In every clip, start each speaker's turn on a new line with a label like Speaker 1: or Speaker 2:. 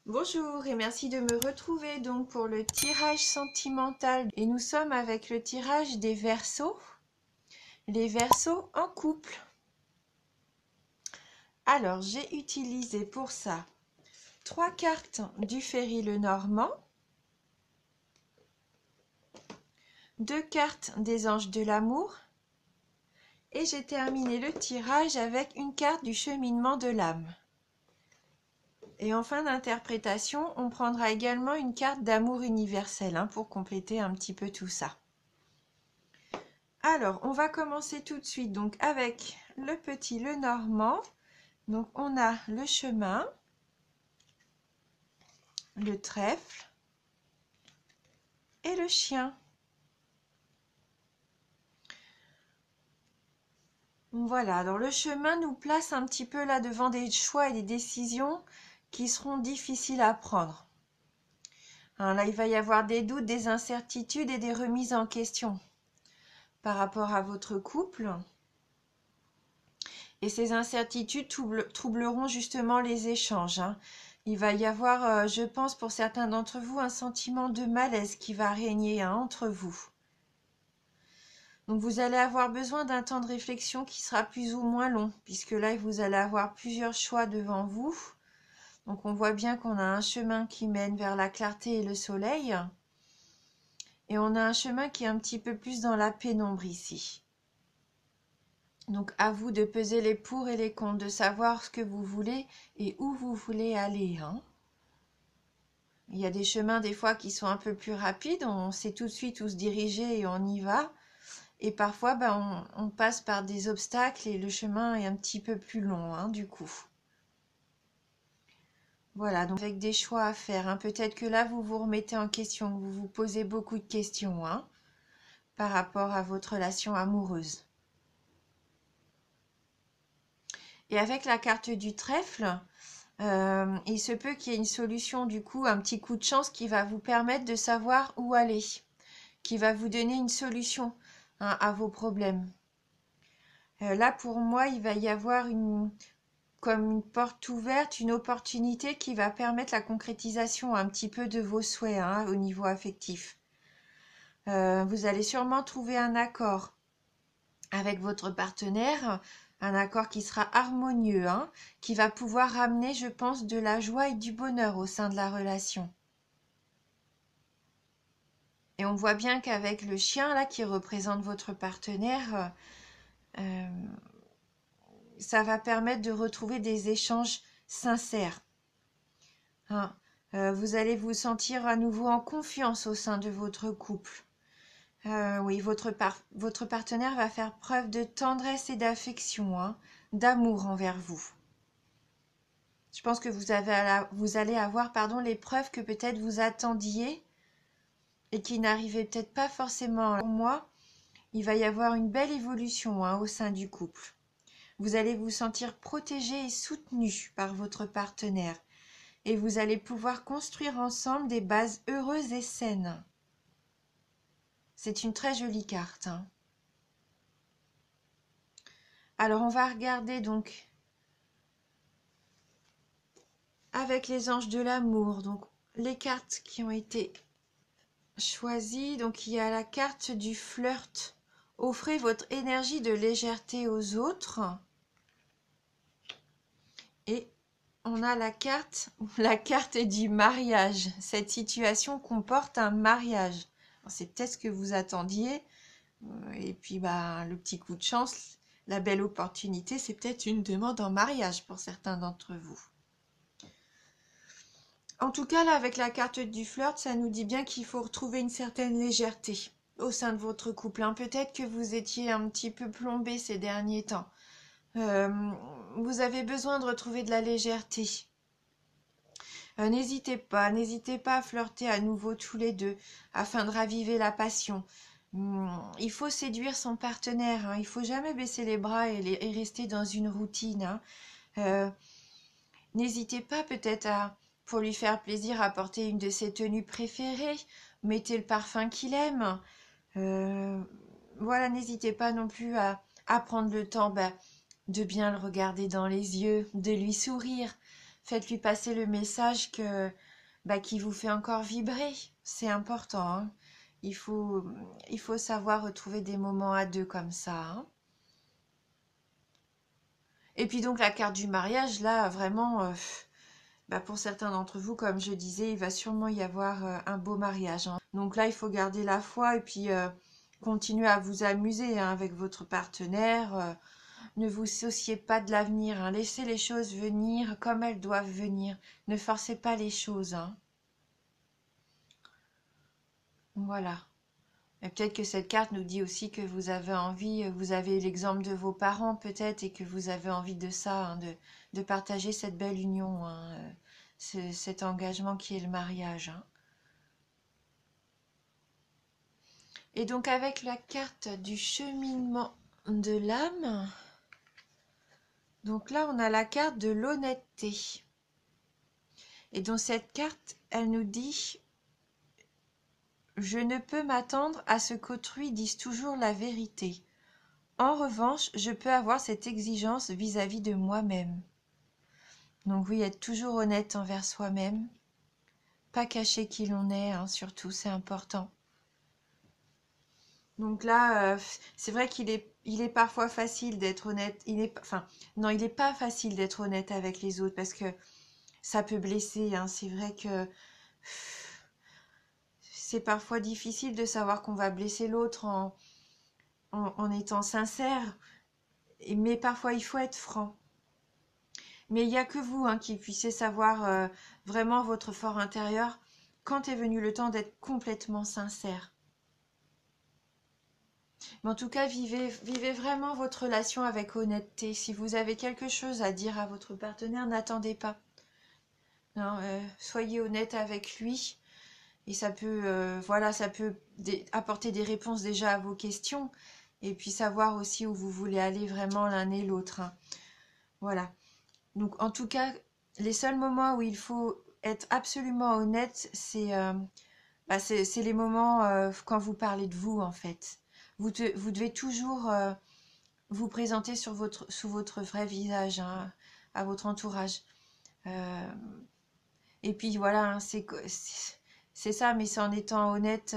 Speaker 1: Bonjour et merci de me retrouver donc pour le tirage sentimental. Et nous sommes avec le tirage des Verseaux, les Verseaux en couple. Alors j'ai utilisé pour ça 3 cartes du Ferry Lenormand, 2 cartes des Anges de l'amour et j'ai terminé le tirage avec une carte du Cheminement de l'âme. Et en fin d'interprétation, on prendra également une carte d'amour universel pour compléter un petit peu tout ça. Alors, on va commencer tout de suite donc avec le petit Lenormand. Donc, on a le chemin, le trèfle et le chien. Voilà, alors le chemin nous place un petit peu là devant des choix et des décisions qui seront difficiles à prendre. Là, il va y avoir des doutes, des incertitudes et des remises en question par rapport à votre couple. Et ces incertitudes troubleront justement les échanges. Il va y avoir, je pense, pour certains d'entre vous, un sentiment de malaise qui va régner entre vous. Donc vous allez avoir besoin d'un temps de réflexion qui sera plus ou moins long, puisque là, vous allez avoir plusieurs choix devant vous. Donc on voit bien qu'on a un chemin qui mène vers la clarté et le soleil. Et on a un chemin qui est un petit peu plus dans la pénombre ici. Donc à vous de peser les pour et les contre, de savoir ce que vous voulez et où vous voulez aller. Il y a des chemins des fois qui sont un peu plus rapides, on sait tout de suite où se diriger et on y va. Et parfois on passe par des obstacles et le chemin est un petit peu plus long du coup. Voilà, donc avec des choix à faire. Peut-être que là vous vous remettez en question, vous vous posez beaucoup de questions par rapport à votre relation amoureuse. Et avec la carte du trèfle, il se peut qu'il y ait une solution, du coup, un petit coup de chance qui va vous permettre de savoir où aller, qui va vous donner une solution à vos problèmes. Là, pour moi, il va y avoir comme une porte ouverte, une opportunité qui va permettre la concrétisation un petit peu de vos souhaits au niveau affectif. Vous allez sûrement trouver un accord avec votre partenaire, un accord qui sera harmonieux, qui va pouvoir ramener, je pense, de la joie et du bonheur au sein de la relation. Et on voit bien qu'avec le chien là qui représente votre partenaire, ça va permettre de retrouver des échanges sincères. Vous allez vous sentir à nouveau en confiance au sein de votre couple. Oui, votre partenaire va faire preuve de tendresse et d'affection, d'amour envers vous. Je pense que vous allez avoir les preuves que peut-être vous attendiez et qui n'arrivaient peut-être pas forcément. Pour moi, il va y avoir une belle évolution au sein du couple. Vous allez vous sentir protégé et soutenu par votre partenaire et vous allez pouvoir construire ensemble des bases heureuses et saines. C'est une très jolie carte. Alors on va regarder donc avec les anges de l'amour, donc les cartes qui ont été choisies. Donc il y a la carte du flirt. Offrez votre énergie de légèreté aux autres. Et on a la carte du mariage. Cette situation comporte un mariage. C'est peut-être ce que vous attendiez. Et puis le petit coup de chance, la belle opportunité, c'est peut-être une demande en mariage pour certains d'entre vous. En tout cas, là, avec la carte du flirt, ça nous dit bien qu'il faut retrouver une certaine légèreté au sein de votre couple. Peut-être que vous étiez un petit peu plombé ces derniers temps. Vous avez besoin de retrouver de la légèreté. N'hésitez pas à flirter à nouveau tous les deux afin de raviver la passion. Il faut séduire son partenaire, il ne faut jamais baisser les bras et rester dans une routine. N'hésitez pas peut-être pour lui faire plaisir, à porter une de ses tenues préférées. Mettez le parfum qu'il aime. Voilà, n'hésitez pas non plus à prendre le temps de bien le regarder dans les yeux, de lui sourire. Faites-lui passer le message que qui vous fait encore vibrer. C'est important, hein. Il faut, il faut savoir retrouver des moments à deux comme ça, hein. Et puis donc la carte du mariage, là, vraiment, pour certains d'entre vous, comme je disais, il va sûrement y avoir un beau mariage, hein. Donc là, il faut garder la foi et puis continuer à vous amuser, hein, avec votre partenaire. Ne vous souciez pas de l'avenir, hein. Laissez les choses venir comme elles doivent venir. Ne forcez pas les choses, hein. Voilà. Et peut-être que cette carte nous dit aussi que vous avez envie, vous avez l'exemple de vos parents peut-être, et que vous avez envie de ça, hein, de partager cette belle union, hein, cet engagement qui est le mariage, hein. Et donc avec la carte du cheminement de l'âme, donc là on a la carte de l'honnêteté. Et donc cette carte, elle nous dit: je ne peux m'attendre à ce qu'autrui dise toujours la vérité. En revanche, je peux avoir cette exigence vis-à-vis de moi-même. Donc oui, être toujours honnête envers soi-même, pas cacher qui l'on est, hein, surtout, c'est important. Donc là, c'est vrai il est parfois facile d'être honnête. Non, il n'est pas facile d'être honnête avec les autres parce que ça peut blesser, hein. C'est vrai que c'est parfois difficile de savoir qu'on va blesser l'autre en étant sincère, mais parfois il faut être franc. Mais il n'y a que vous, hein, qui puissiez savoir vraiment votre fort intérieur quand est venu le temps d'être complètement sincère. Mais en tout cas, vivez vraiment votre relation avec honnêteté. Si vous avez quelque chose à dire à votre partenaire, n'attendez pas. Non, soyez honnête avec lui. Et ça peut, ça peut apporter des réponses déjà à vos questions. Et puis savoir aussi où vous voulez aller vraiment l'un et l'autre, hein. Voilà. Donc en tout cas, les seuls moments où il faut être absolument honnête, c'est les moments quand vous parlez de vous, en fait. Vous devez toujours vous présenter sous votre vrai visage, hein, à votre entourage. Et puis voilà, hein, c'est ça, mais c'est en étant honnête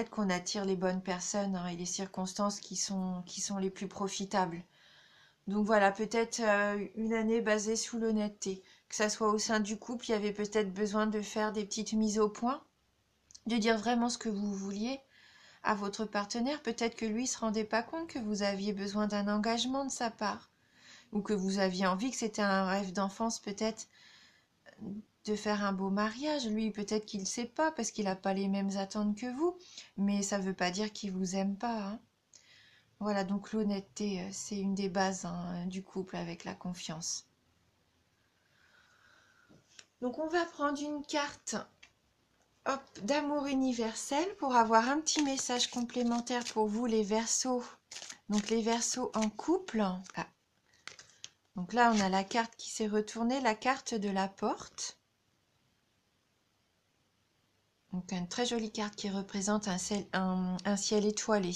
Speaker 1: qu'on attire les bonnes personnes, hein, et les circonstances qui sont les plus profitables. Donc voilà, peut-être une année basée sous l'honnêteté. Que ça soit au sein du couple, il y avait peut-être besoin de faire des petites mises au point, de dire vraiment ce que vous vouliez à votre partenaire. Peut-être que lui ne se rendait pas compte que vous aviez besoin d'un engagement de sa part, ou que vous aviez envie, que c'était un rêve d'enfance peut-être, de faire un beau mariage. Lui, peut-être qu'il ne sait pas parce qu'il n'a pas les mêmes attentes que vous, mais ça ne veut pas dire qu'il ne vous aime pas, hein. Voilà, donc l'honnêteté, c'est une des bases, hein, du couple avec la confiance. Donc on va prendre une carte, hop, d'amour universel pour avoir un petit message complémentaire pour vous les Verseaux. Donc les Verseaux en couple. Ah. Donc là on a la carte qui s'est retournée, la carte de la porte. Donc une très jolie carte qui représente un ciel étoilé.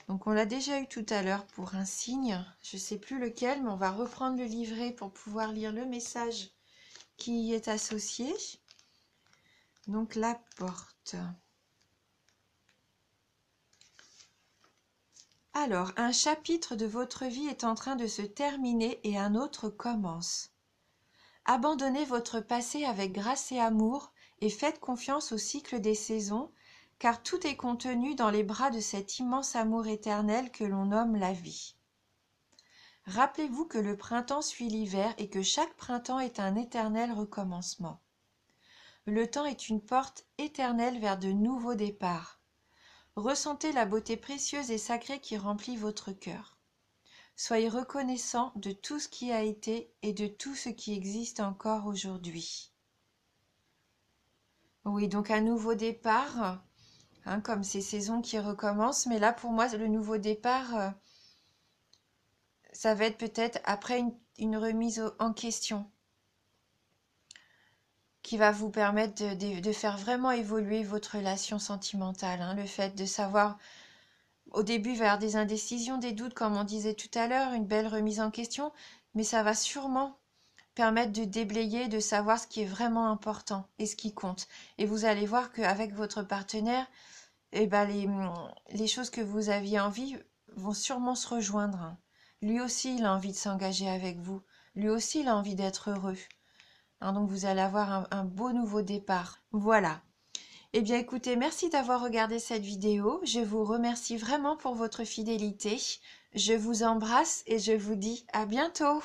Speaker 1: Donc on l'a déjà eu tout à l'heure pour un signe, je ne sais plus lequel, mais on va reprendre le livret pour pouvoir lire le message qui y est associé. Donc la porte. Alors, un chapitre de votre vie est en train de se terminer et un autre commence. Abandonnez votre passé avec grâce et amour et faites confiance au cycle des saisons, car tout est contenu dans les bras de cet immense amour éternel que l'on nomme la vie. Rappelez-vous que le printemps suit l'hiver et que chaque printemps est un éternel recommencement. Le temps est une porte éternelle vers de nouveaux départs. Ressentez la beauté précieuse et sacrée qui remplit votre cœur. Soyez reconnaissant de tout ce qui a été et de tout ce qui existe encore aujourd'hui. Oui, donc un nouveau départ, hein, comme ces saisons qui recommencent, mais là pour moi le nouveau départ, ça va être peut-être après une remise en question qui va vous permettre de faire vraiment évoluer votre relation sentimentale, hein, le fait de savoir Au début, il va y avoir des indécisions, des doutes, comme on disait tout à l'heure, une belle remise en question, mais ça va sûrement permettre de déblayer, de savoir ce qui est vraiment important et ce qui compte. Et vous allez voir qu'avec votre partenaire, eh ben les choses que vous aviez envie vont sûrement se rejoindre. Lui aussi, il a envie de s'engager avec vous. Lui aussi, il a envie d'être heureux. Hein, donc, vous allez avoir un beau nouveau départ. Voilà. Eh bien, écoutez, merci d'avoir regardé cette vidéo. Je vous remercie vraiment pour votre fidélité. Je vous embrasse et je vous dis à bientôt.